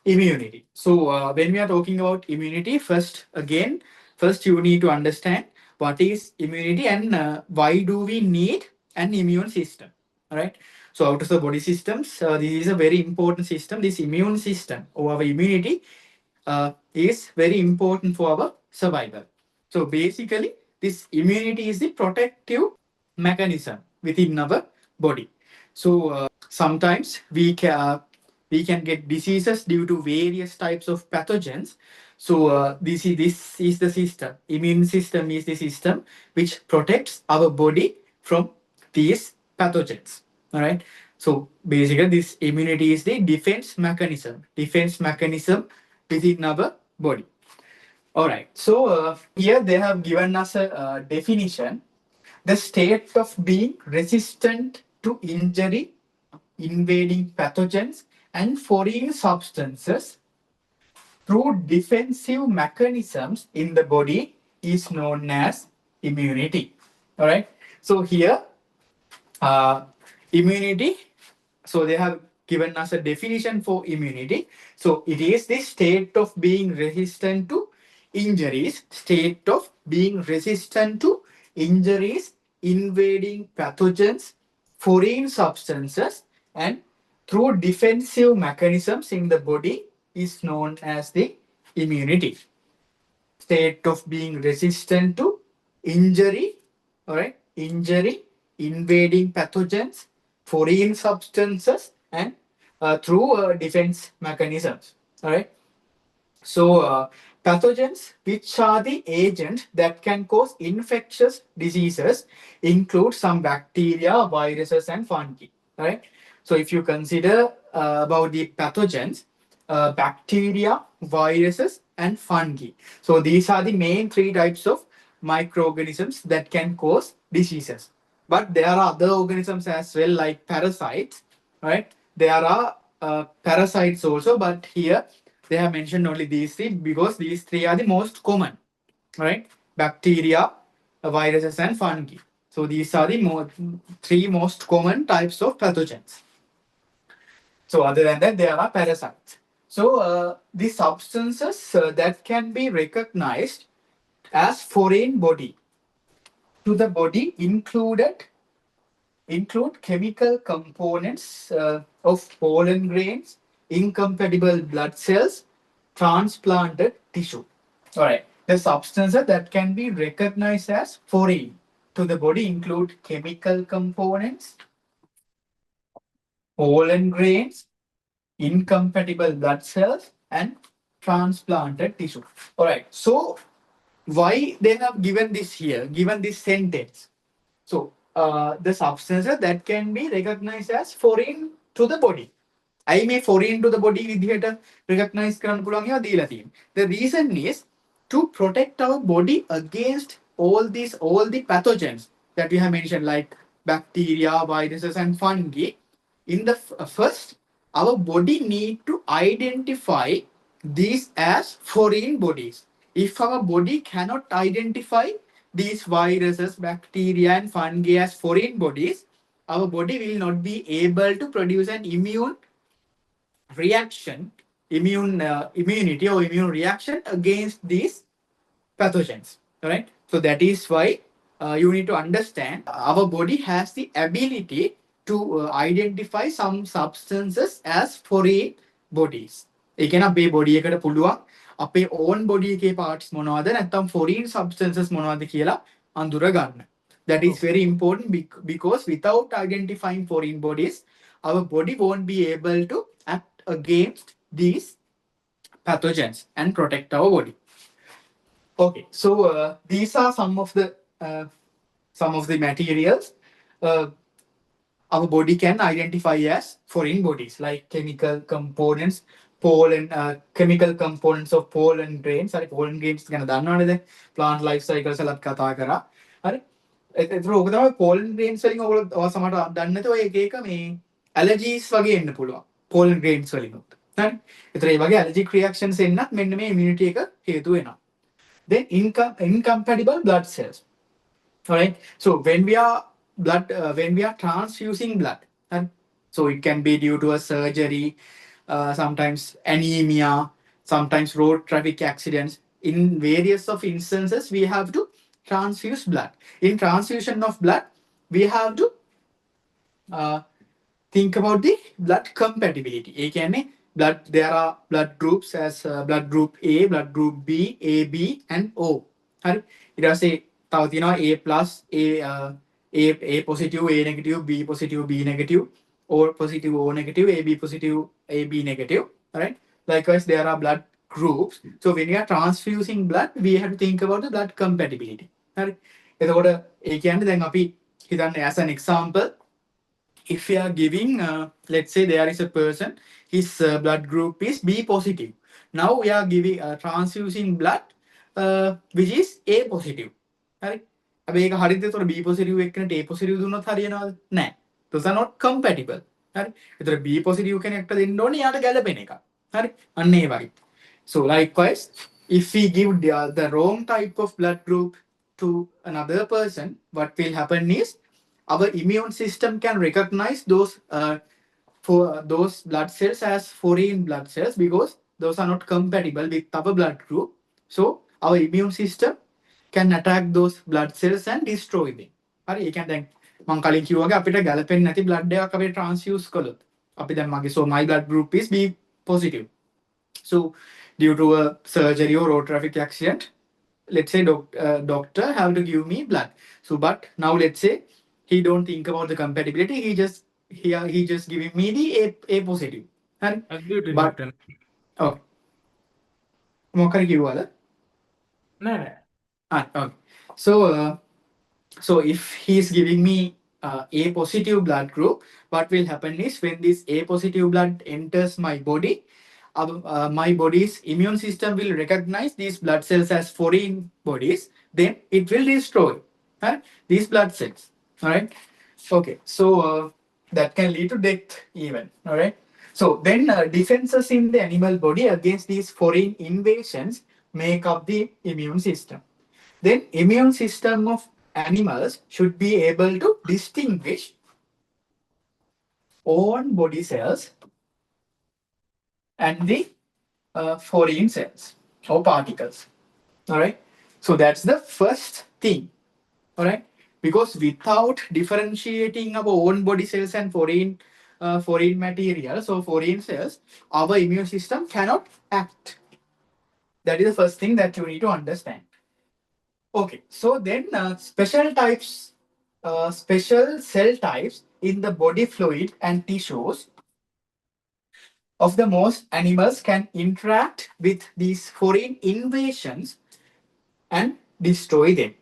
immunity. So when we are talking about immunity, first you need to understand what is immunity and why do we need an immune system. All right. So out of the body systems, this is a very important system. This immune system or our immunity is very important for our survival. So basically, this immunity is the protective mechanism within our body. So sometimes we can get diseases due to various types of pathogens. So this is the system. Immune system is the system which protects our body from these pathogens. All right. So basically, this immunity is the defense mechanism. Defense mechanism within our body. All right. So here they have given us a definition: the state of being resistant to injury, invading pathogens, and foreign substances through defensive mechanisms in the body is known as immunity. All right. So here, uh, immunity. So they have given us a definition for immunity. So it is the state of being resistant to injuries, state of being resistant to injuries, invading pathogens, foreign substances, and through defensive mechanisms in the body is known as the immunity. State of being resistant to injury, all right, injury, invading pathogens, foreign substances, and through defense mechanisms, all right. So pathogens, which are the agents that can cause infectious diseases, include some bacteria, viruses, and fungi, all right. So if you consider about the pathogens, bacteria, viruses, and fungi. So these are the main three types of microorganisms that can cause diseases. But there are other organisms as well, like parasites, right? There are parasites also, but here they have mentioned only these three because these three are the most common, right? Bacteria, viruses, and fungi. So these are the three most common types of pathogens. So other than that, there are parasites. So the substances that can be recognized as foreign body to the body include chemical components of pollen grains, incompatible blood cells, transplanted tissue. All right. The substances that can be recognized as foreign to the body include chemical components, pollen grains, incompatible blood cells, and transplanted tissue. All right. So why they have given this here, given this sentence? So the substances that can be recognized as foreign to the body. I may foreign to the body විදිහට recognize කරන්න පුළුවන් ඒවා දීලා තියෙනවා. The reason is to protect our body against all the pathogens that we have mentioned, like bacteria, viruses, and fungi. In the first, our body need to identify these as foreign bodies. If our body cannot identify these viruses, bacteria, and fungi as foreign bodies, our body will not be able to produce an reaction, immunity or immune reaction against these pathogens. All right. So that is why you need to understand our body has the ability to identify some substances as foreign bodies. ඒ කියන්නේ අපේ body එකට පුළුවන් අපේ own body එකේ parts මොනවද නැත්නම් foreign substances මොනවද කියලා අඳුර ගන්න. That is very important because without identifying foreign bodies, our body won't be able to act against these pathogens and protect our body. Okay, so these are some of the materials our body can identify as foreign bodies, like chemical components, chemical components of pollen grains. Sorry, pollen grains ගැන දන්නවනේ දැන් plant life cycle වලත් කතා කරා. හරි. ඒතර ඔක තමයි pollen grains වලින් ඔයගොල්ලෝ සමහරට දන්නේ නැති ඔය එක එක මේ allergies වගේ එන්න පුළුවන්. pollen grains වලින් උත්. හරි. ඒතර මේ වගේ allergic reactions එන්නත් මෙන්න මේ immunity එක හේතු වෙනවා. Then incompatible blood cells. All right. So when we are transfusing blood, and so it can be due to a surgery, sometimes anemia, sometimes road traffic accidents. In various of instances, we have to transfuse blood. In transfusion of blood, we have to uh, think about the blood compatibility. ඒ කියන්නේ blood, there are blood groups as blood group A, blood group B, AB and O. හරි. ඊට පස්සේ තව තියෙනවා A plus A positive, A negative, B positive, B negative, O positive, O negative, AB positive, AB negative. Right. Likewise, there are blood groups. So when you are transfusing blood, we have to think about the blood compatibility. හරි. එතකොට ඒ කියන්නේ දැන් අපි හිතන්න as an example, if we are giving, let's say there is a person, his blood group is B positive. Now we are giving transfusing blood, which is A positive. Right? अब एक हरित तो B positive एक A positive दोनों था ये ना नहीं, those are not compatible. Right? इधर B positive के नेक्टर दिन दोनों यहाँ तो गलत बनेगा. Right? अन्य वाली. So likewise, if we give the wrong type of blood group to another person, what will happen is our immune system can recognize those for those blood cells as foreign blood cells because those are not compatible with our blood group. So our immune system can attack those blood cells and destroy them. හරි, ඒ කියන්නේ දැන් මම කලින් කිව්වා වගේ අපිට ගැලපෙන්නේ නැති blood එකක් අපිට transfuse කළොත් අපි දැන් මගේ, so my blood group is B positive. So due to a surgery or road traffic accident, let's say doctor have to give me blood. So but now let's say he don't think about the compatibility, he just giving me the A positive. And but oh, මොකක්ද කිව්වද? නෑ. Okay. So if he is giving me A positive blood group, what will happen is when this A positive blood enters my body, my body's immune system will recognize these blood cells as foreign bodies. Then it will destroy these blood cells. All right. Okay. So that can lead to death even. All right. So then defenses in the animal body against these foreign invasions make up the immune system. Then immune system of animals should be able to distinguish own body cells and the foreign cells or particles. All right. So that's the first thing. All right. Because without differentiating our own body cells and foreign materials or foreign cells, our immune system cannot act. That is the first thing that you need to understand. Okay, so then special cell types in the body fluid and tissues of the most animals can interact with these foreign invasions and destroy them.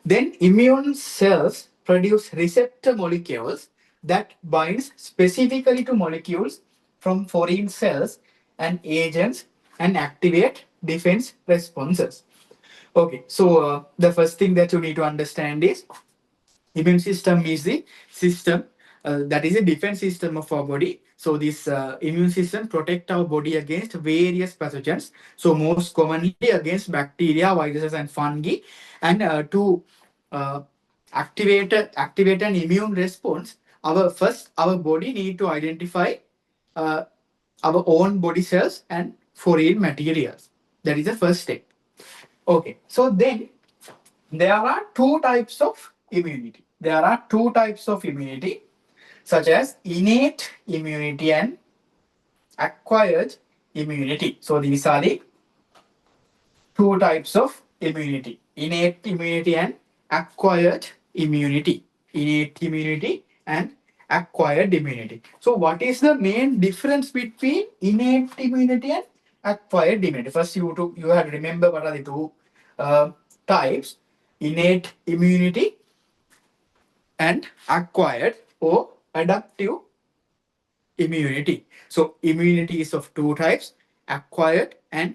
Then immune cells produce receptor molecules that binds specifically to molecules from foreign cells and agents and activate defense responses. Okay, so the first thing that you need to understand is immune system is the system that is a defense system of our body. So this immune system protect our body against various pathogens. So most commonly against bacteria, viruses, and fungi. And to activate an immune response, our body need to identify uh, our own body cells and foreign materials. That is the first step. Okay, so then there are two types of immunity. There are two types of immunity, such as innate immunity and acquired immunity. So these are the two types of immunity: innate immunity and acquired immunity. Innate immunity and acquired immunity. So what is the main difference between innate immunity and acquired immunity? First, you have to remember what are the two types: innate immunity and acquired or adaptive immunity. So immunity is of two types: acquired and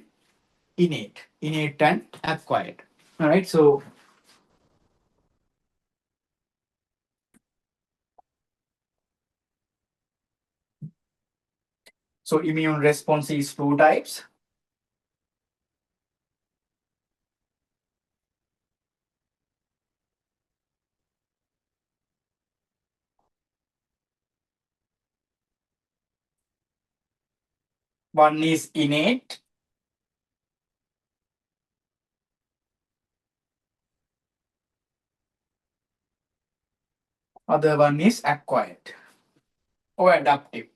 innate and acquired. All right. So immune response is two types. One is innate. Other one is acquired or adaptive.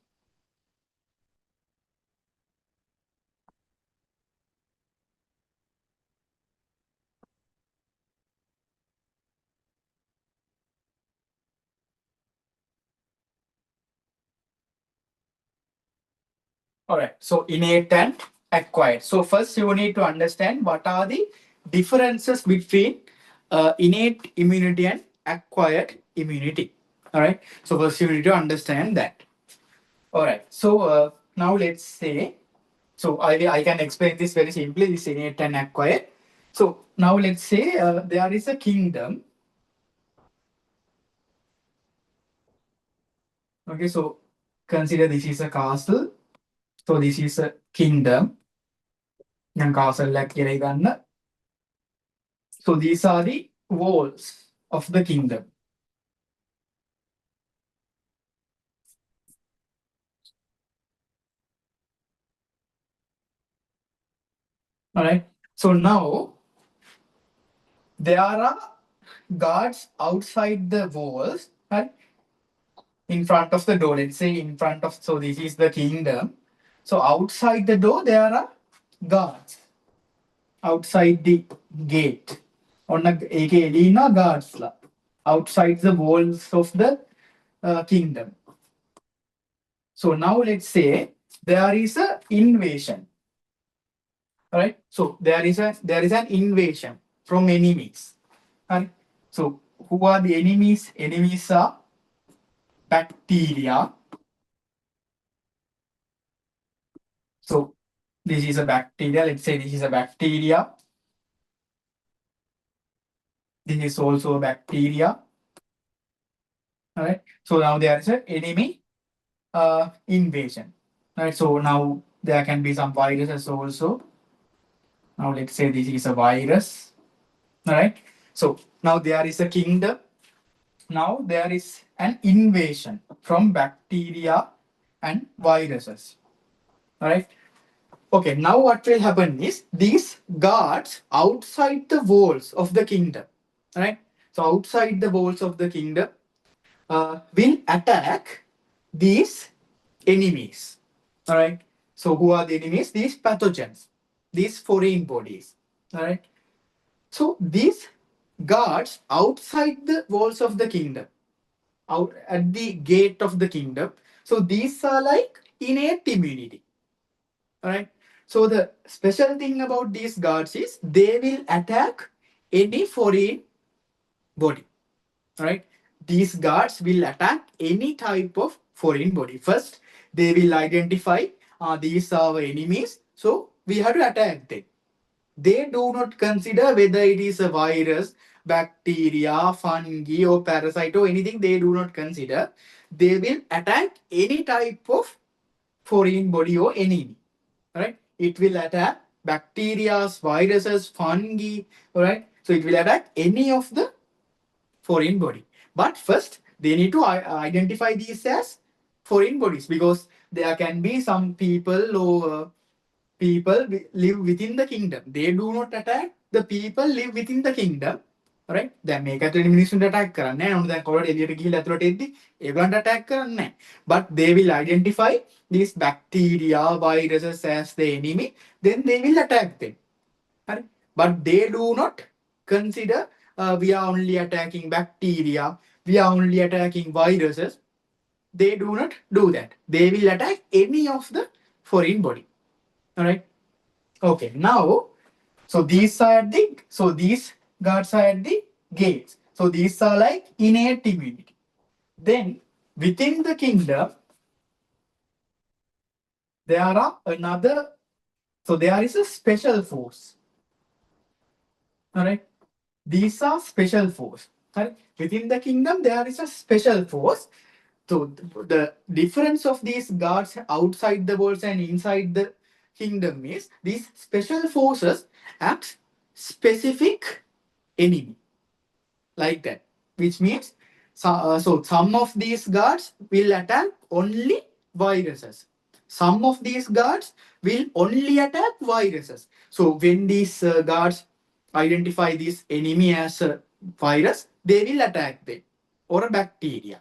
All right. So innate and acquired. So first you need to understand what are the differences between innate immunity and acquired immunity. All right. So first you need to understand that. All right. So now let's say, so I can explain this very simply. This innate and acquired. So now let's say there is a kingdom. Okay. So consider this is a castle. So this is a kingdom. ഞാൻ കാസലിലേക്ക് ഇതാണ്. So these are the walls of the kingdom. All right. So now there are guards outside the walls, right? In front of the door. Let's say in front of, so this is the kingdom. So outside the door, there are guards outside the gate. On a Elina guards outside the walls of the kingdom. So now let's say there is a invasion. All right. So there is an invasion from enemies. Right. So who are the enemies? Enemies are bacteria. So this is a bacteria. Let's say this is a bacteria. This is also a bacteria. All right. So now there is an enemy invasion. All right. So now there can be some viruses also. Now let's say this is a virus. All right. So now there is a kingdom. Now there is an invasion from bacteria and viruses. All right. Okay, now what will happen is these guards outside the walls of the kingdom, right? So outside the walls of the kingdom will attack these enemies, all right? So who are the enemies? These pathogens, these foreign bodies, all right? So these guards outside the walls of the kingdom, out at the gate of the kingdom. So these are like innate immunity. All right. So the special thing about these guards is they will attack any foreign body. All right. These guards will attack any type of foreign body. First, they will identify these are our enemies. So we have to attack them. They do not consider whether it is a virus, bacteria, fungi, or parasite or anything. They do not consider. They will attack any type of foreign body or enemy. Right? It will attack bacteria, viruses, fungi, right? So it will attack any of the foreign body. But first, they need to identify these as foreign bodies because there can be some people or people live within the kingdom. They do not attack the people live within the kingdom. Right? දැන් මේක ඇතුලේ මිනිස්සුන්ට attack කරන්නේ නැහැ. දැන් කොරට එළියට ගිහිල්ලා ඇතුලට එද්දි ඒගොල්ලන්ට attack කරන්නේ නැහැ. But they will identify these bacteria, viruses as the enemy. Then they will attack them. Right? But they do not consider we are only attacking bacteria. We are only attacking viruses. They do not do that. They will attack any of the foreign body. All right. Okay. Now, so these guards are at the gates. So these are like innate immunity. Then within the kingdom, there are another. So there is a special force. All right. These are special force. Right? Within the kingdom, there is a special force. So the difference of these guards outside the walls and inside the kingdom is these special forces act specific enemy like that, which means so some of these guards will attack only viruses. some of these guards will only attack viruses. So when these guards identify this enemy as a virus, they will attack them or a bacteria.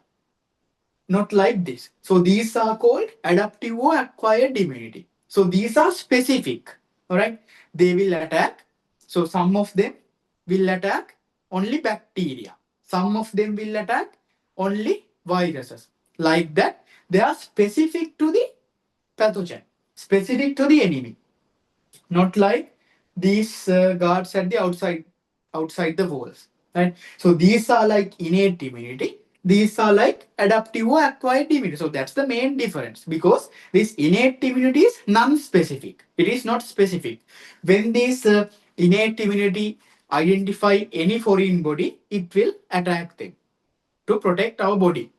Not like this. So these are called adaptive or acquired immunity. So these are specific. All right. They will attack. So some of them will attack only bacteria. Some of them will attack only viruses. Like that, they are specific to the pathogen, specific to the enemy. Not like these guards at the outside the walls, right? So these are like innate immunity, these are like adaptive or acquired immunity. So that's the main difference, because this innate immunity is non-specific, it is not specific. When this innate immunity identify any foreign body, it will attack them to protect our body.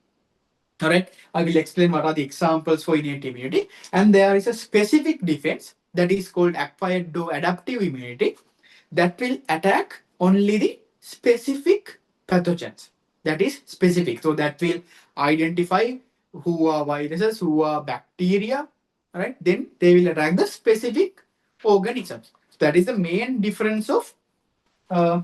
All right, I will explain what are the examples for innate immunity. And there is a specific defense that is called acquired or adaptive immunity that will attack only the specific pathogens. That is specific. So that will identify who are viruses, who are bacteria, right? Then they will attack the specific organisms. That is the main difference of uh,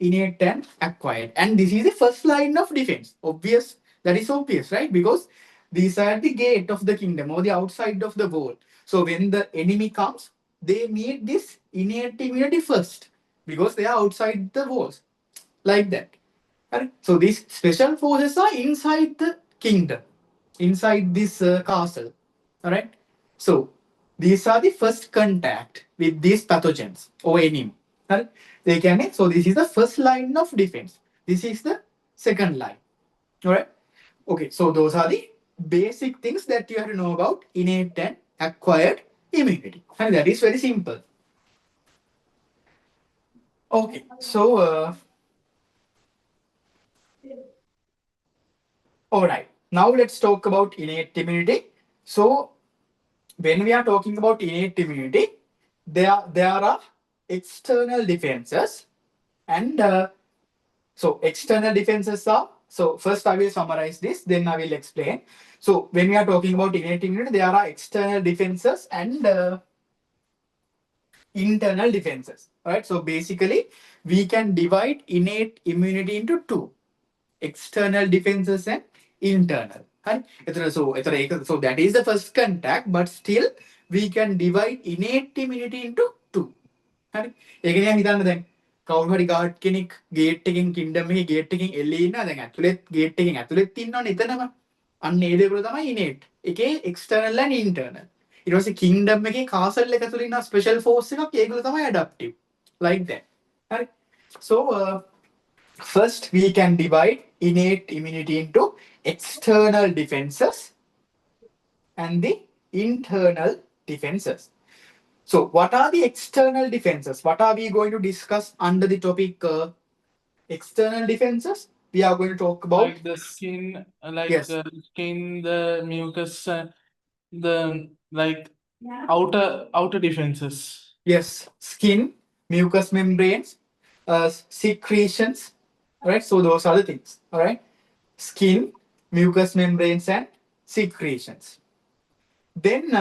innate and acquired. And this is the first line of defense. Obvious, that is obvious, right? Because these are the gate of the kingdom or the outside of the wall. So when the enemy comes, they need this innate immunity first because they are outside the walls, like that. Right? So these special forces are inside the kingdom, inside this castle. All right. So these are the first contact with these pathogens or enemy. Right? They can. So this is the first line of defense. This is the second line. All right. Okay. So those are the basic things that you have to know about innate and acquired immunity, and that is very simple. Okay. So all right. Now let's talk about innate immunity. So when we are talking about innate immunity, there are external defenses, and so external defenses are. So first I will summarize this, then I will explain. So when we are talking about innate immunity, there are external defenses and internal defenses. Right. So basically, we can divide innate immunity into two: external defenses and internal. Right? So that is the first contact, but still we can divide innate immunity into two. හරි. ඒ කියන්නේ හිතන්න දැන් කවුරු හරි guard කෙනෙක් gate එකෙන් කින්ඩම් එකේ gate එකෙන් එල්ලී ඉන්නවා. දැන් ඇතුළෙත් ගේට් එකෙන් ඇතුළෙත් ඉන්නවනේ එතනම. අන්න ඒ දෙකවල තමයි innate එකේ external and internal. ඊට පස්සේ කින්ඩම් එකේ කාසල් එක ඇතුළේ ඉන්න ස්පෙෂල් ෆෝස් එකක්, ඒගොල්ලෝ තමයි adaptive. Like that. හරි. So first, we can divide innate immunity into external defenses and the internal defenses. So, what are the external defenses? What are we going to discuss under the topic external defenses? We are going to talk about like the skin, like yes, skin, the mucus, the like outer defenses. yes, skin, mucous membranes, secretions, right? So those are the things. All right, skin, mucous membranes, and secretions. Then,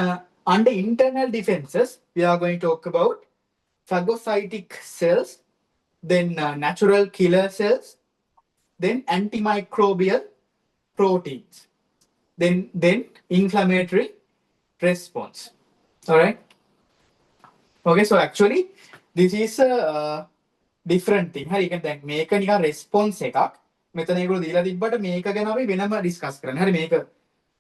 under internal defenses, we are going to talk about phagocytic cells, then natural killer cells, then antimicrobial proteins, then inflammatory response. All right. Okay, so actually, this is a different thing. හරි, ඒ කියන්නේ දැන් මේක නිකන් response එකක්. මෙතන ඒගොල්ලෝ දීලා තිබ්බට මේක ගැන අපි වෙනම ඩිස්කස් කරන්න. හරි, මේක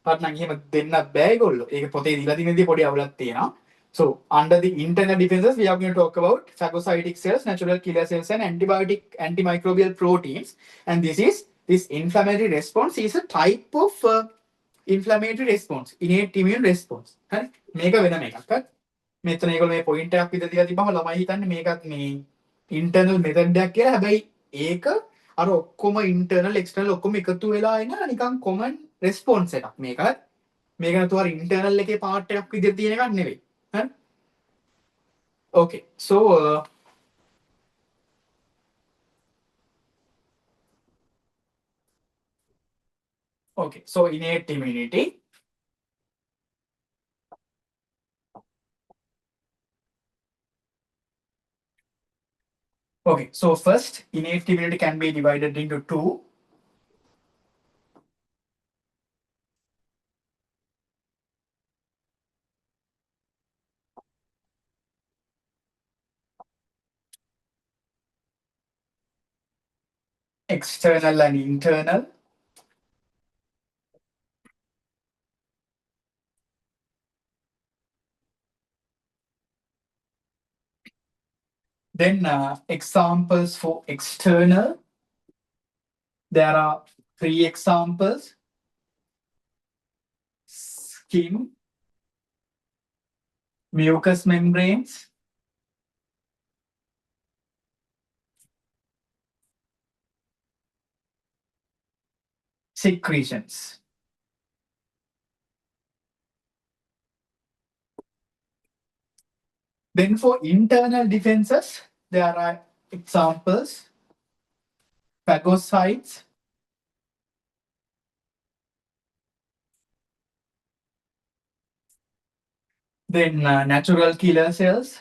පටනම් එහෙම දෙන්නත් බෑ ඒගොල්ලෝ. ඒක පොතේ දීලා තියෙනදී පොඩි අවුලක් තියෙනවා. So under the internal defenses, we are going to talk about phagocytic cells, natural killer cells, and antimicrobial proteins. And this inflammatory response is a type of inflammatory response, innate immune response. හරි, මේක වෙනම එකක්. හරි. මෙතන ඒගොල්ලෝ මේ point එකක් විතර දීලා තිබ්බම ළමයි හිතන්නේ මේකත් මේ ඉන්ටර්නල් මෙතඩ් එකක් කියලා. හැබැයි ඒක අර ඔක්කොම ඉන්ටර්නල් එක්ස්ටර්නල් ඔක්කොම එකතු වෙලා එන නිකන් කොමන් රෙස්පොන්ස් එකක් මේක. මේක නතු අර ඉන්ටර්නල් එකේ පාර්ට් එකක් විදිහට තියෙන එකක් නෙවෙයි. හරි. Okay, so okay, so innate immunity. Okay, so first, innate immunity can be divided into two. External and internal. Then examples for external. There are three examples: skin, mucous membranes, secretions. Then for internal defenses, there are examples: phagocytes, then natural killer cells,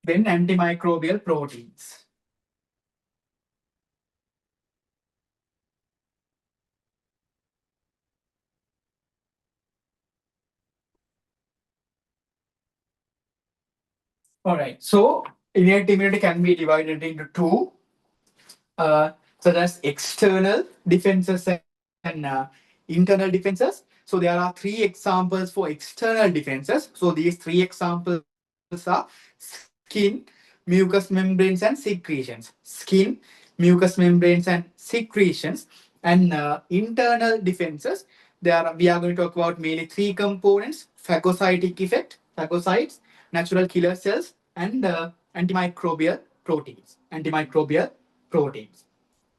then antimicrobial proteins. All right, so innate immunity can be divided into two, such as external defenses and internal defenses. So there are three examples for external defenses. So these three examples are skin, mucous membranes, and secretions. Skin, mucous membranes, and secretions. And internal defenses, we are going to talk about mainly three components: phagocytic effect, phagocytes, natural killer cells, and antimicrobial proteins. Antimicrobial proteins.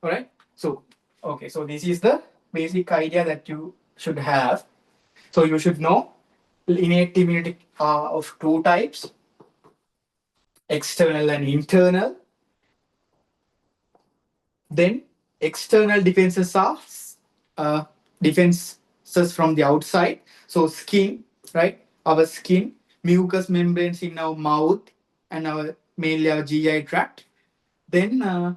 All right. So, okay. So this is the basic idea that you should have. So you should know innate immunity of two types: external and internal. Then external defenses are uh, defenses from the outside. So skin, right? Our skin, mucous membranes in our mouth, and our mainly our GI tract. Then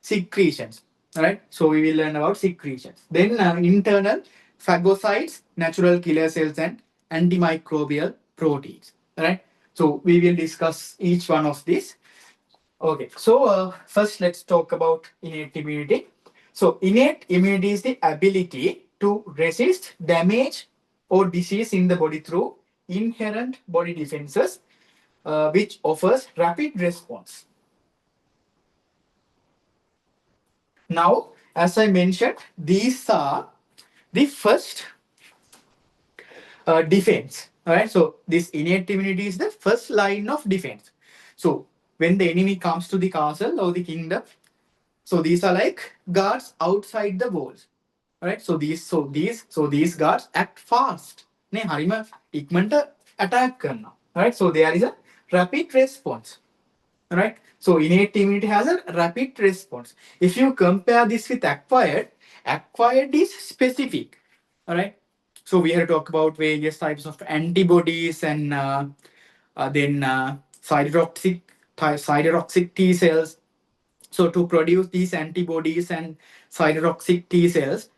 secretions, right? So we will learn about secretions. Then internal phagocytes, natural killer cells, and antimicrobial proteins, right? So we will discuss each one of these. Okay, so first let's talk about innate immunity. So innate immunity is the ability to resist damage or disease in the body through inherent body defenses, which offers rapid response. Now, as I mentioned, these are the first defense. All right. So this innate immunity is the first line of defense. So when the enemy comes to the castle or the kingdom, so these are like guards outside the walls. All right. So these guards act fast. Ne harima ikmanta attack karna. All right. So there is a rapid response. Right? So innate immunity has a rapid response. If you compare this with acquired, acquired is specific. All right. So we have to talk about various types of antibodies and then cytotoxic T cells. So to produce these antibodies and cytotoxic T cells,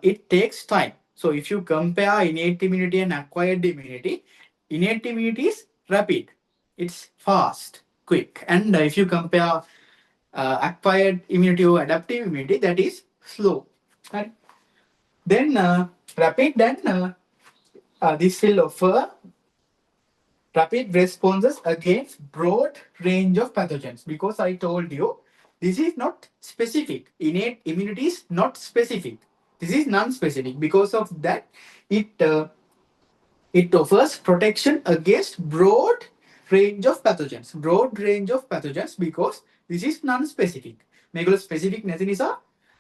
it takes time. So if you compare innate immunity and acquired immunity, innate immunity is rapid, it's fast, quick. And if you compare acquired immunity or adaptive immunity, that is slow. Right? Then rapid, then this will offer rapid responses against broad range of pathogens, because I told you this is not specific. Innate immunity is not specific. This is non-specific. Because of that, it offers protection against broad range of pathogens. Broad range of pathogens because this is non-specific. Megalo specific nasinisa,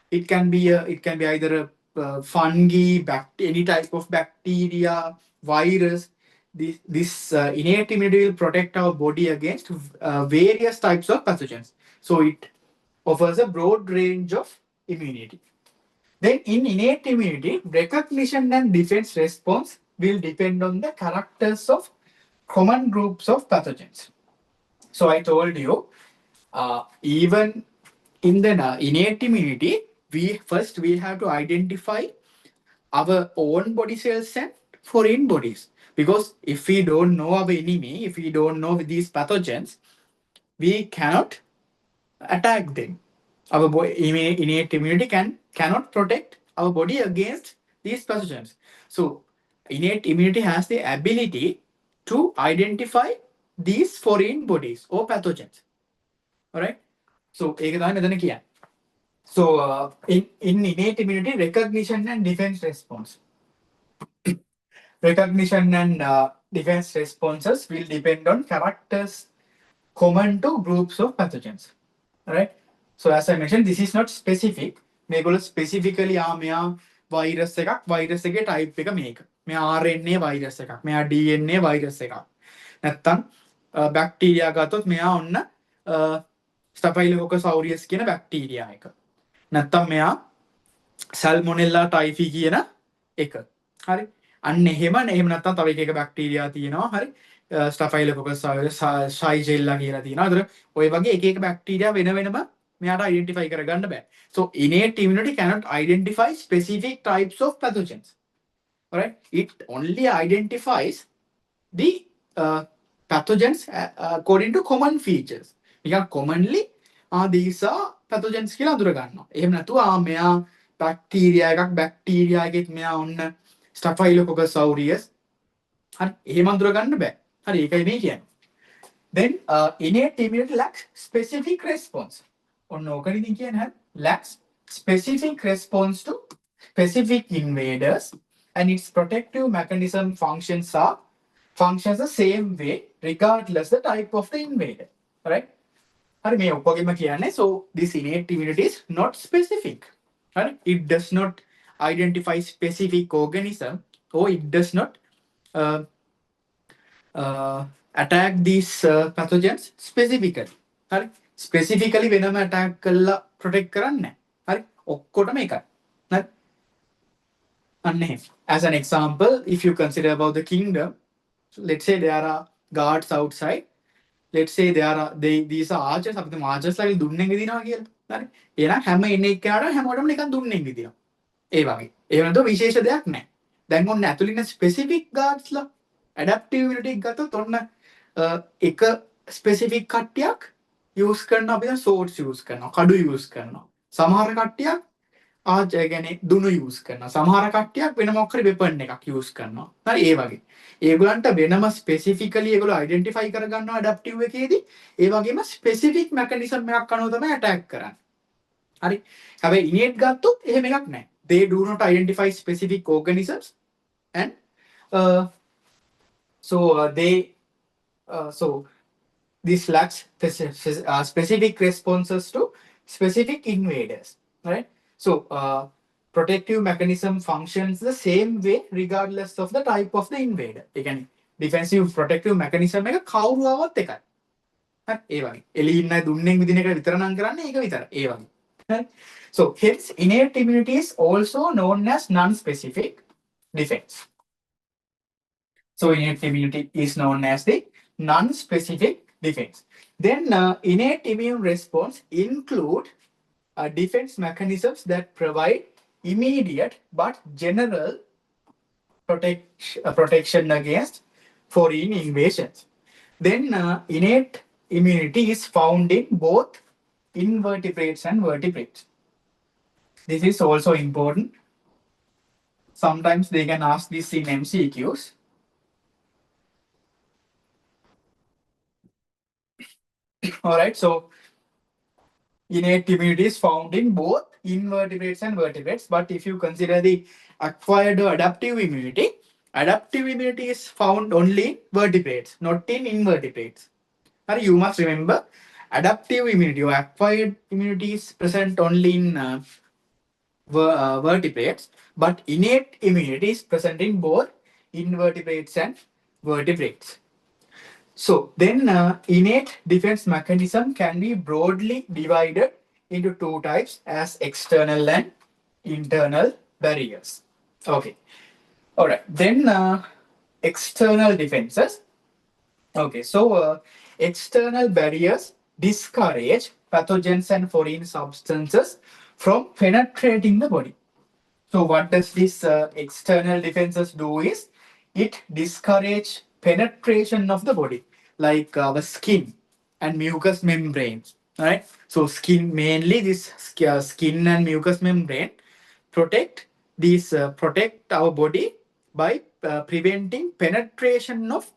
it can be either a fungi, any type of bacteria, virus. This innate immunity will protect our body against various types of pathogens. So it offers a broad range of immunity. Then in innate immunity, recognition and defense response will depend on the characters of common groups of pathogens. So I told you, even in the innate immunity, we have to identify our own body cells and foreign bodies. Because if we don't know our enemy, if we don't know these pathogens, we cannot attack them. Our innate immunity cannot protect our body against these pathogens. So innate immunity has the ability to identify these foreign bodies or pathogens. All right. So in innate immunity, recognition and defense response. Recognition and defense responses will depend on characters common to groups of pathogens. Right? So as I mentioned, this is not specific. මේගොල්ලෝ specifically මෙයා virus එකක්, virus එකේ type එක මේක. මෙයා RNA virus එකක්, මෙයා DNA virus එකක්. නැත්තම් බැක්ටීරියා ගත්තොත් මෙයා ඔන්න Staphylococcus aureus කියන බැක්ටීරියා එක. නැත්තම් මෙයා Salmonella typhi කියන එක. හරි? අන්න එහෙම නැත්තම් තව එක බැක්ටීරියා තියෙනවා. හරි? Staphylococcus aureus, Shigella කියලා තියෙනවා. අතර ඔය වගේ එක එක බැක්ටීරියා වෙන වෙනම මෙයාට identify කරගන්න බෑ. So innate immunity cannot identify specific types of pathogens. Alright? It only identifies the pathogens according to common features. නිකන් commonly these are pathogens කියලා අඳුර ගන්නවා. එහෙම නැතුව මෙයා බැක්ටීරියා එකක්, බැක්ටීරියා එකෙත් මෙයා ඔන්න Staphylococcus aureus. හරි එහෙම අඳුර ගන්න බෑ. හරි ඒකයි මේ කියන්නේ. Then innate immunity lacks specific response. ඔන්න ඕකනේ ඉතින් කියන්නේ හරි. Lacks specific response to specific invaders and its protective mechanism functions the same way regardless the type of the invader. Right? හරි මේ ඔක්කොගෙම කියන්නේ so this innate immunity is not specific. Right? It does not identify specific organism or it does not attack these pathogens specifically. හරි specifically වෙනම attack කරලා protect කරන්නේ නැහැ. හරි ඔක්කොටම එකයි. හරි අන්න එහෙම. As an example, if you consider about the kingdom, so let's say there are guards outside. Let's say these are archers. අපි තුමා archers ලා දුන්නෙන් විදිනවා කියලා. හරි එහෙනම් හැම එන්නේ එක්කනට හැමෝටම නිකන් දුන්නෙන් විදිනවා. ඒ වගේ. එහෙම නැතුව විශේෂ දෙයක් නැහැ. දැන් ඔන්න ඇතුළේ ඉන්න specific guards ලා adaptive immunity ගත්තොත් ඔන්න එක specific කට්ටියක් use කරනවා අපි දැන් swords use කරනවා කඩු use කරනවා සමහර කට්ටියක් කියන්නේ දුනු use කරනවා සමහර කට්ටියක් වෙන මොකක් හරි weapon එකක් use කරනවා හරි ඒ වගේ ඒගොල්ලන්ට වෙනම specifically ඒගොල්ලෝ identify කරගන්නවා adaptive එකේදී ඒ වගේම specific mechanism එකක් අනුව තමයි attack කරන්නේ හරි හැබැයි innate ගත්තොත් එහෙම එකක් නැහැ they do not identify specific organisms and so this lacks specific responses to specific invaders, right? So protective mechanism functions the same way regardless of the type of the invader. Again, defensive protective mechanism එක කවුරුවවත් එකයි. හරි ඒ වගේ. එළි ඉන්න දුන්නෙන් විදින එක විතර නම් කරන්නේ ඒක විතර. ඒ වගේ. හරි. So hence innate immunity is also known as non-specific defense. So innate immunity is known as the non-specific defense. Then innate immune response include defense mechanisms that provide immediate but general protection against foreign invasions. Then innate immunity is found in both invertebrates and vertebrates. This is also important. Sometimes they can ask this in MCQs. All right, so innate immunity is found in both invertebrates and vertebrates. But if you consider the acquired or adaptive immunity is found only in vertebrates, not in invertebrates. And you must remember, adaptive immunity or acquired immunity is present only in vertebrates, but innate immunity is present in both invertebrates and vertebrates. So then innate defense mechanism can be broadly divided into two types as external and internal barriers. Okay. All right. Then external defenses. Okay. So external barriers discourage pathogens and foreign substances from penetrating the body. So what does this external defenses do is it discourage penetration of the body, like our skin and mucous membranes, right? So skin, mainly this skin and mucous membrane protect these protect our body by preventing penetration of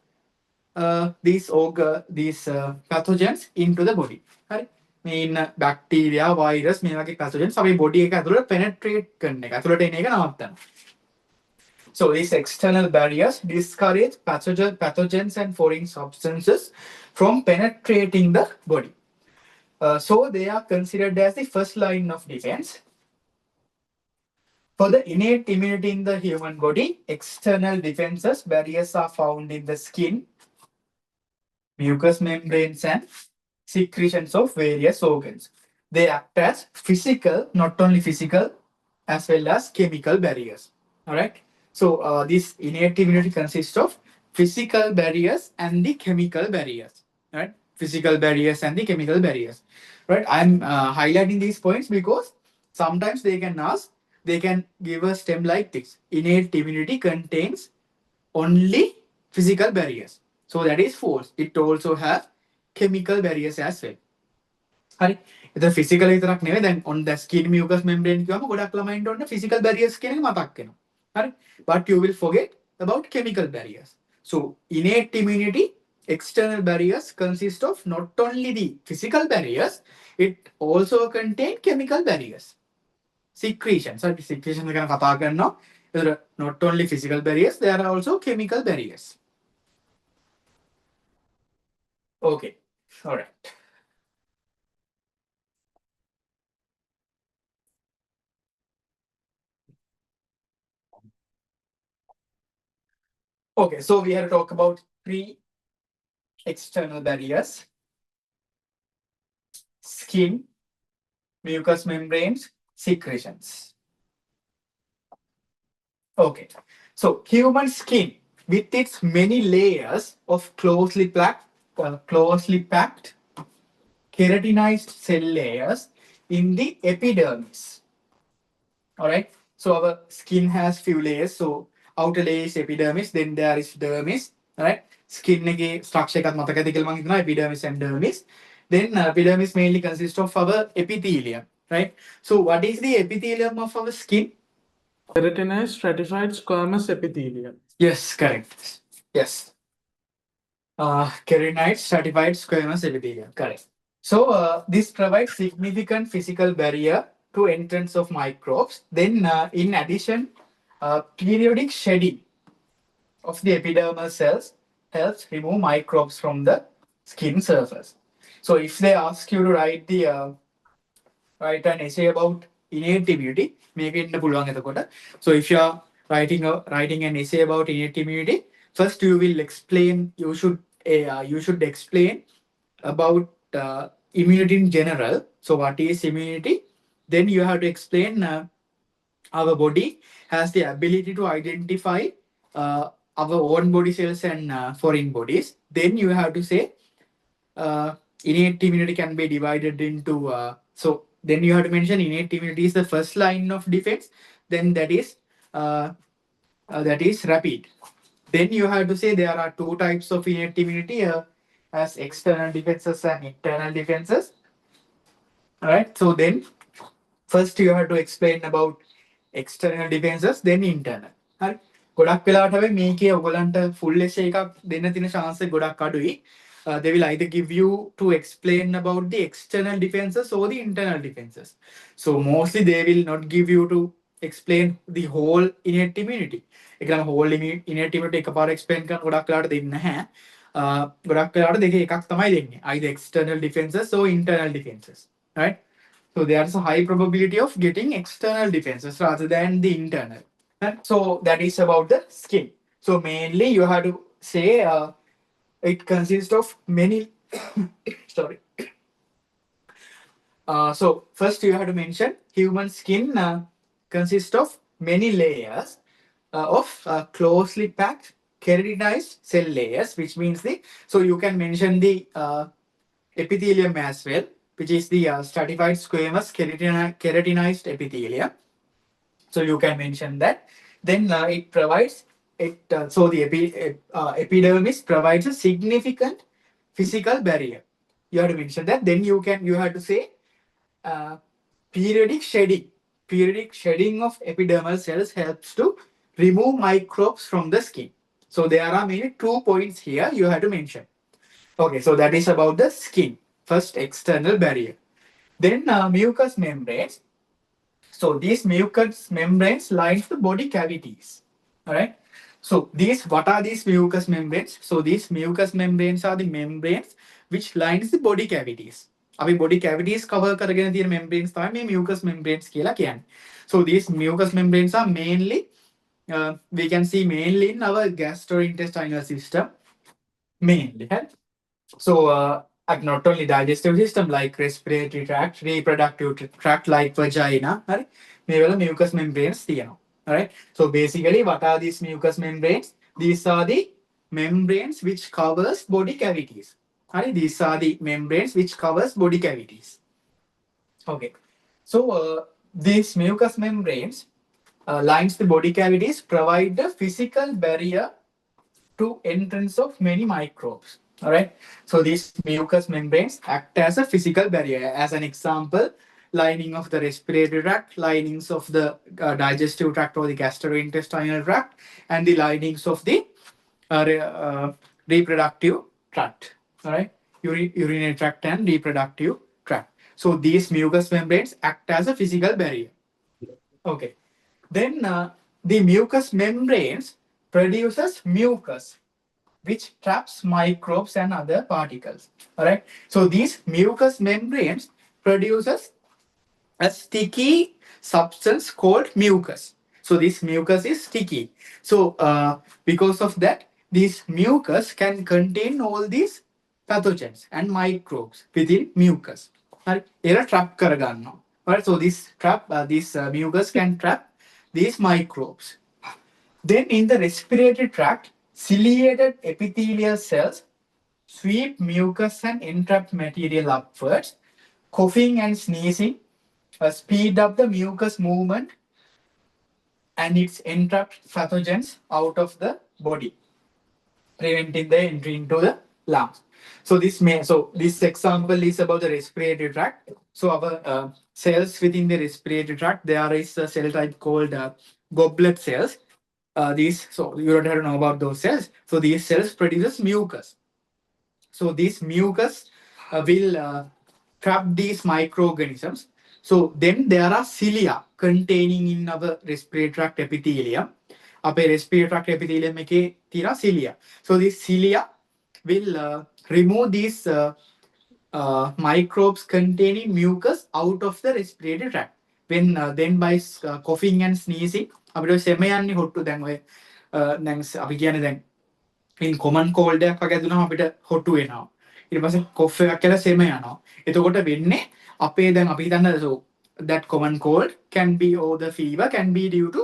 these pathogens into the body. Right? Mean bacteria, virus, මේ වගේ pathogens අපේ body එක ඇතුළට penetrate කරන එක. ඇතුළට එන එක නවත්තන. So these external barriers discourage pathogens and foreign substances from penetrating the body. So they are considered as the first line of defense. For the innate immunity in the human body, external defenses barriers are found in the skin, mucous membranes, and secretions of various organs. They act as physical, not only physical, as well as chemical barriers. All right. So this innate immunity consists of physical barriers and the chemical barriers. Right. Physical barriers and the chemical barriers. Right. I'm highlighting these points because sometimes they can ask, they can give a stem like this. Innate immunity contains only physical barriers. So that is false. It also has chemical barriers as well. හරි. එතන physical විතරක් නෙවෙයි දැන් on the skin mucous membrane කියවම ගොඩක් ළමයින්ට ඔන්න physical barriers කියන එක මතක් වෙනවා. හරි. But you will forget about chemical barriers. So innate immunity external barriers consist of not only the physical barriers, it also contain chemical barriers. Secretions. So secretions ගැන කතා කරනවා. එතන not only physical barriers, there are also chemical barriers. Okay. All right. Okay, so we have to talk about three external barriers: skin, mucous membranes, secretions. Okay, so human skin with its many layers of closely packed keratinized cell layers in the epidermis. All right, so our skin has few layers. So outer layer is epidermis, then there is dermis. All right, skin එකේ structure එකත් මතකද කියලා මම හිතනවා epidermis and dermis. Then epidermis mainly consists of our epithelium, right? So what is the epithelium of our skin? Keratinized stratified squamous epithelium. Yes, correct. Yes. Keratinized stratified squamous epithelium, correct. So this provides significant physical barrier to entrance of microbes. Then in addition, periodic shedding of the epidermal cells helps remove microbes from the skin surface. So if they ask you to write an essay about innate immunity, මේක ඉන්න පුළුවන් එතකොට. So if you are writing an essay about innate immunity, first you will explain, you should explain about immunity in general. So what is immunity? Then you have to explain our body has the ability to identify our own body cells and foreign bodies. Then you have to say innate immunity can be divided into so then you have to mention innate immunity is the first line of defense. Then that is rapid. Then you have to say there are two types of innate immunity as external defenses and internal defenses. All right. So then first you have to explain about external defenses, then internal. හරි. ගොඩක් වෙලාවට හැබැයි මේකේ ඔයගලන්ට full essay එකක් දෙන්න තියෙන chance එක ගොඩක් අඩුයි. They will either give you to explain about the external defenses or the internal defenses. So mostly they will not give you to explain the whole innate immunity. ඒකම whole innate immunity එකපාර explain කරන ගොඩක් වෙලාවට දෙන්නේ නැහැ. ගොඩක් වෙලාවට දෙකේ එකක් තමයි දෙන්නේ. Either external defenses or internal defenses. Right? So there's a high probability of getting external defenses rather than the internal. And so that is about the skin. So mainly you have to say it consists of many. Sorry. So first you have to mention human skin consists of many layers of closely packed keratinized cell layers, which means the, so you can mention the epithelium as well, which is the stratified squamous keratinized epithelium. So you can mention that. Then it provides it. So the epidermis provides a significant physical barrier. You have to mention that. Then you have to say uh, periodic shedding. Periodic shedding of epidermal cells helps to remove microbes from the skin. So there are mainly 2 points here you have to mention. Okay, so that is about the skin. First, external barrier. Then mucous membranes. So these mucous membranes lines the body cavities. All right. So these, what are these mucous membranes? So these mucous membranes are the membranes which lines the body cavities. අපි body cavities cover කරගෙන තියෙන membranes තමයි මේ mucous membranes කියලා කියන්නේ. So these mucous membranes are mainly we can see mainly in our gastrointestinal system mainly. Right? So, not only digestive system like respiratory tract, reproductive tract like vagina, right? Maybe mucous membranes, all right? So basically, what are these mucous membranes? These are the membranes which covers body cavities. Right? These are the membranes which covers body cavities. Okay. So these mucous membranes lines the body cavities, provide the physical barrier to entrance of many microbes. All right. So these mucous membranes act as a physical barrier. As an example, lining of the respiratory tract, linings of the digestive tract or the gastrointestinal tract, and the linings of the reproductive tract. All right. Urinary tract and reproductive tract. So these mucous membranes act as a physical barrier. Okay. Then the mucous membranes produces mucus, which traps microbes and other particles. All right. So these mucous membranes produces a sticky substance called mucus. So this mucus is sticky. So because of that, this mucus can contain all these pathogens and microbes within mucus. Right? Era trap karagano. Alright, so this mucus can trap these microbes. Then in the respiratory tract, ciliated epithelial cells sweep mucus and entrapped material upwards. Coughing and sneezing speed up the mucus movement and its entrapped pathogens out of the body, preventing the entry into the lungs. So this example is about the respiratory tract. So our cells within the respiratory tract, there is a cell type called goblet cells. So you don't have to know about those cells. So these cells produces mucus. So this mucus will trap these microorganisms. So then there are cilia containing in our respiratory tract epithelium. අපේ respiratory tract epithelium එකේ තියෙන cilia. So this cilia will remove these microbes containing mucus out of the respiratory tract. When then by coughing and sneezing, අපිට සෙම යන්නේ හොට්ටු දැන් ඔය දැන් අපි කියන්නේ දැන් in common cold එකක් වගේ දුනම අපිට හොට්ටු වෙනවා. ඊට පස්සේ cough එකක් කියලා සෙම යනවා. එතකොට වෙන්නේ අපේ දැන් අපි හිතන්න so that common cold can be or the fever can be due to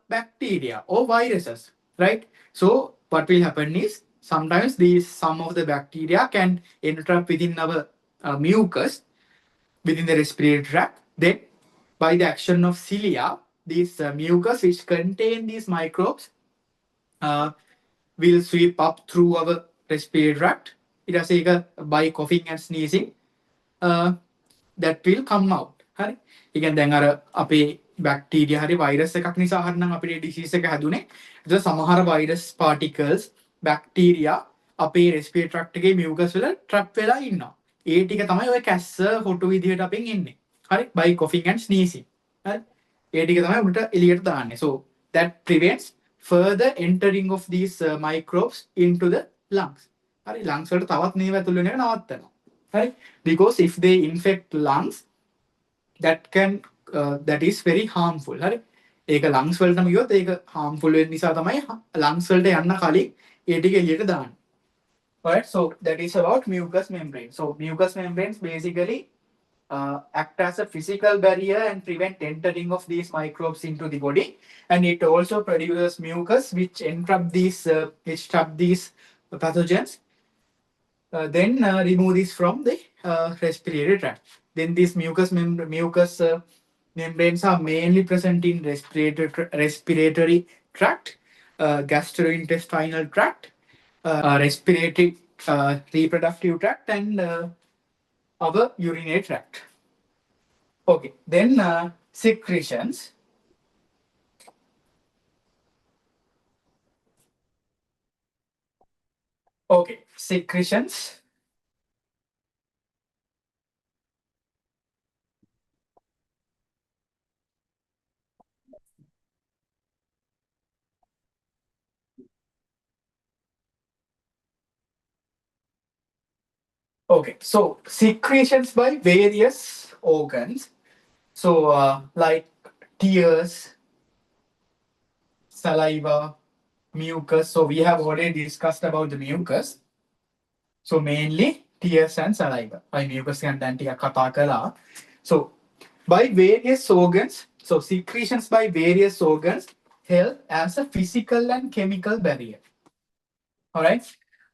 bacteria or viruses, right? So what will happen is sometimes some of the bacteria can entrap within our mucus within the respiratory tract. Then by the action of cilia, these mucus which contain these microbes will sweep up through our respiratory tract. It has by coughing and sneezing that will come out. හරි. ඒ කියන්නේ දැන් අර අපේ bacteria හරි virus එකක් නිසා හරිනම් අපිට disease එක හැදුනේ. ඒක සමහර වෛරස් පාටිකල්ස් බැක්ටීරියා අපේ respiratory tract එකේ mucus වල trap වෙලා ඉන්නවා. ඒ ටික තමයි ඔය කැස්ස හොටු විදිහට අපෙන් එන්නේ. හරි. by coughing and sneezing. හරි. ඒ ටික තමයි උඩට එළියට දාන්නේ. So that prevents further entering of these microbes into the lungs. හරි. lungs වලට තවත් මේවා ඇතුල් වෙන එක නවත්තනවා. හරි. because if they infect lungs that is very harmful. හරි. ඒක lungs වලටම ගියොත් ඒක harmful වෙන නිසා තමයි lungs වලට යන්න කලින් ඒ ටික එළියට දාන්නේ. Alright, so that is about mucous membrane. So mucous membranes basically act as a physical barrier and prevent entering of these microbes into the body. And it also produces mucus, which which trap these pathogens. Then remove this from the respiratory tract. Then these mucus membranes are mainly present in respiratory tract, gastrointestinal tract, respiratory reproductive tract, and our urinary tract. Okay, then secretions. Okay, secretions. Okay, so secretions by various organs. So, like tears, saliva, mucus. So, we have already discussed about the mucus. So, mainly tears and saliva. By mucus and antia katakala. So, by various organs. So, secretions by various organs help as a physical and chemical barrier. All right.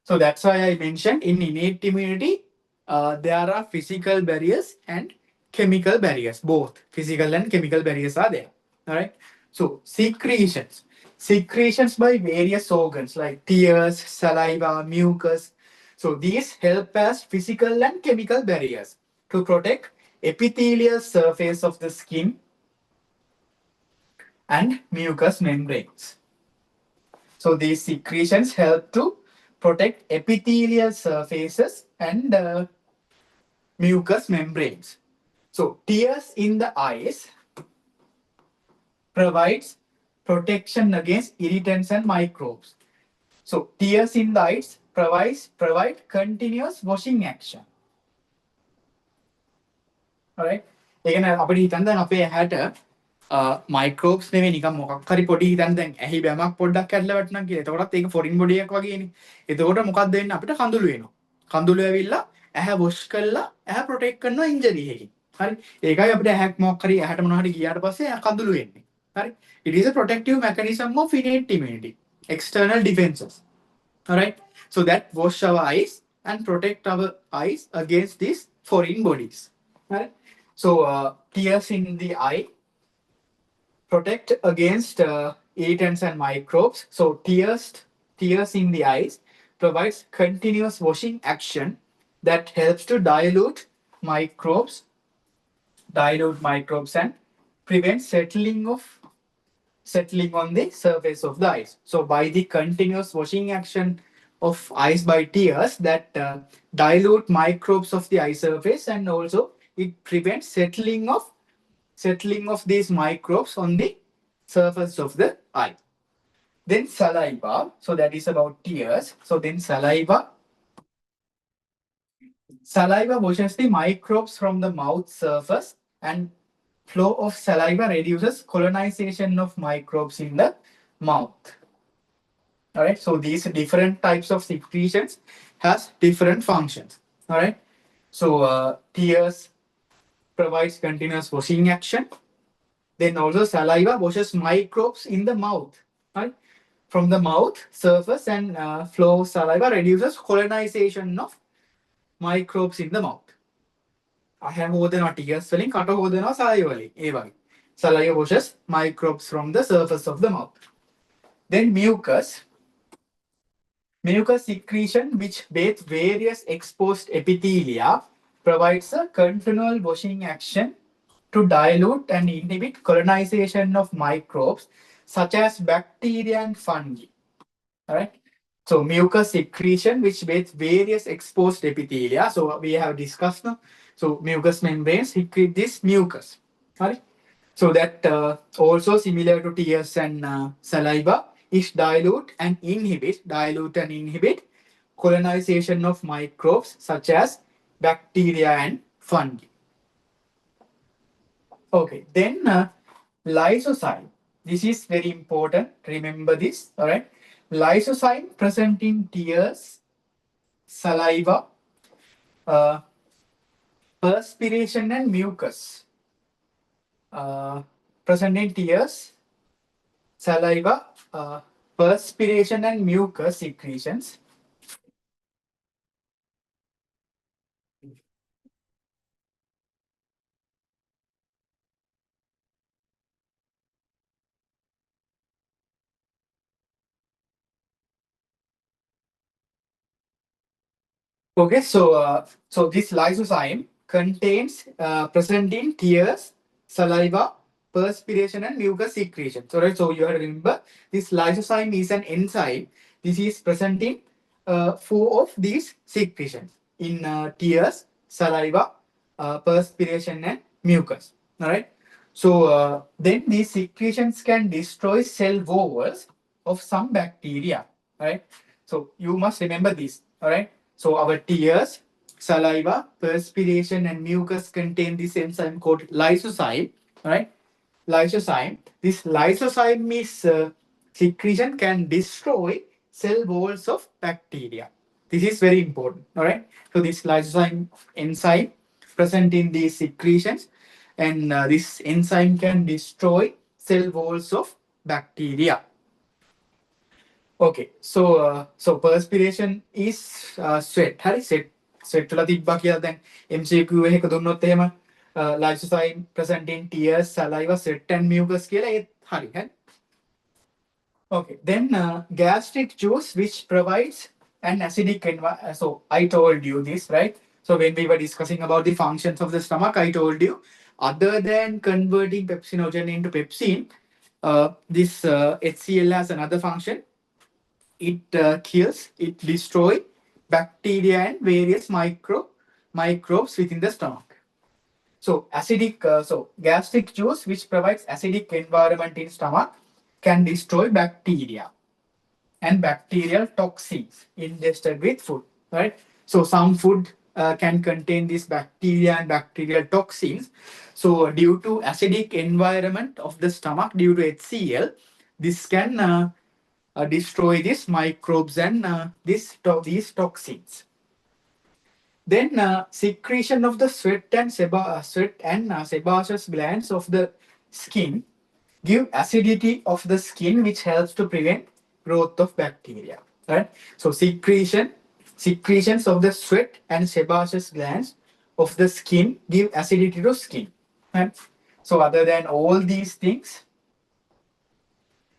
So that's why I mentioned in innate immunity, there are physical barriers and chemical barriers. Both physical and chemical barriers are there. All right. So secretions by various organs like tears, saliva, mucus. So these help as physical and chemical barriers to protect epithelial surface of the skin and mucous membranes. So these secretions help to protect epithelial surfaces and mucous membranes. So tears in the eyes provides protection against irritants and microbes. So tears in the eyes provide continuous washing action. Alright. ඒ කියන්නේ අපිට හිතන්න දැන් අපේ ඇහැට මයික්‍රෝබ්ස් නෙවෙයි නිකන් මොකක් හරි පොඩි හිතන්න දැන් ඇහි බැමක් පොඩ්ඩක් කැඩලා වැටුණා කියලා. එතකොටත් ඒක ෆොරින් බොඩි එකක් වගේනේ. එතකොට මොකක්ද වෙන්නේ අපිට කඳුළු එනවා. කඳුළු ඇවිල්ලා ඇහැ වොෂ් කරලා ඇහැ ප්‍රොටෙක්ට් කරනවා ඉන්ජරි එකකින්. හරි. ඒකයි අපිට ඇහැක් මොකක් හරි ඇහැට මොනවා හරි ගියාට පස්සේ කඳුළු එන්නේ. හරි. It is a protective mechanism of innate immunity. External defenses. Alright. So that wash our eyes and protect our eyes against these foreign bodies. Right? So tears in the eye protect against irritants and microbes. So tears in the eyes provides continuous washing action that helps to dilute microbes and prevent settling on the surface of the eyes. So by the continuous washing action of eyes by tears that dilute microbes of the eye surface, and also it prevents settling of these microbes on the surface of the eye. Then saliva, so that is about tears. So then saliva washes the microbes from the mouth surface, and flow of saliva reduces colonization of microbes in the mouth. All right. So these different types of secretions has different functions. All right. So tears provides continuous washing action. Then also saliva washes microbes in the mouth. Right. From the mouth surface, and flow of saliva reduces colonization of microbes in the mouth. ඇහැ හොදනවා tears වලින්, කට හොදනවා saliva වලින්. ඒ වගේ. Saliva washes microbes from the surface of the mouth. Then mucus secretion, which bathes various exposed epithelia, provides a continual washing action to dilute and inhibit colonization of microbes such as bacteria and fungi. All right. So mucus secretion, which bathes various exposed epithelia. So we have discussed now. So mucous membranes secrete this mucus. All right. So that also similar to tears and saliva is dilute and inhibit colonization of microbes such as bacteria and fungi. Okay, then lysozyme. This is very important. Remember this. All right. Lysozyme present in tears, saliva, perspiration and mucus present in tears, saliva, perspiration and mucus secretions. Okay, so this lysozyme contains present in tears, saliva, perspiration, and mucus secretion. So right, so you have to remember this lysozyme is an enzyme. This is present in four of these secretions in tears, saliva, perspiration, and mucus. All right. So then these secretions can destroy cell walls of some bacteria. All right. So you must remember this. All right. So our tears, saliva, perspiration, and mucus contain this enzyme called lysozyme. All right. Lysozyme. This lysozyme is secretion can destroy cell walls of bacteria. This is very important. All right. So this lysozyme enzyme present in these secretions, and this enzyme can destroy cell walls of bacteria. Okay, so perspiration is sweat. හරි sweat වල තිබ්බා කියලා දැන් MCQ එකක දුන්නොත් එහෙම lysozyme present in tears, saliva, sweat and mucus කියලා ඒත් හරි. Okay, then gastric juice which provides an acidic environment. So I told you this, right? So when we were discussing about the functions of the stomach, I told you other than converting pepsinogen into pepsine, this HCl has another function. It kills, it destroys bacteria and various microbes within the stomach. So gastric juice which provides acidic environment in stomach can destroy bacteria and bacterial toxins ingested with food, right? So some food can contain these bacteria and bacterial toxins. So due to acidic environment of the stomach, due to HCl, this can destroy these microbes and these toxins. Then secretion of the sweat and sebaceous glands of the skin give acidity of the skin, which helps to prevent growth of bacteria. Right. So secretions of the sweat and sebaceous glands of the skin give acidity to skin. Right. So other than all these things,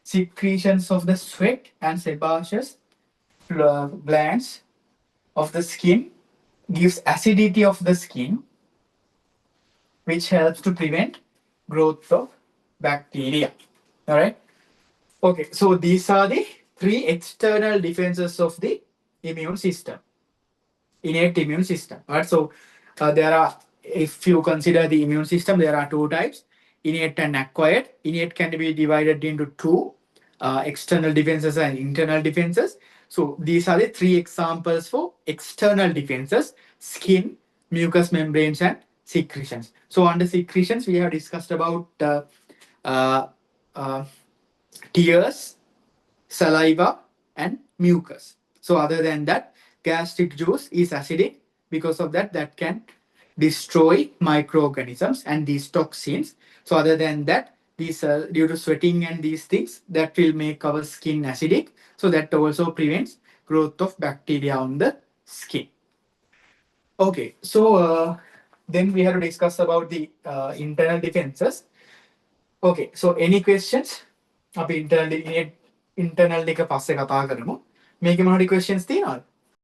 secretions of the sweat and sebaceous glands of the skin gives acidity of the skin, which helps to prevent growth of bacteria. All right. Okay, so these are the three external defenses of the immune system, innate immune system. All right. So there are, if you consider the immune system, there are two types: innate and acquired. Innate can be divided into two: external defenses and internal defenses. So these are the three examples for external defenses: skin, mucous membranes, and secretions. So under secretions, we have discussed about tears, saliva, and mucus. So other than that, gastric juice is acidic. Because of that, that can destroy microorganisms and these toxins. So other than that, these due to sweating and these things, that will make our skin acidic. So that also prevents growth of bacteria on the skin. Okay, so then we have to discuss about the internal defenses. Okay, so any questions? අපි internal එක පස්සේ කතා කරමු. මේකේ මොනවද questions තියෙනවද?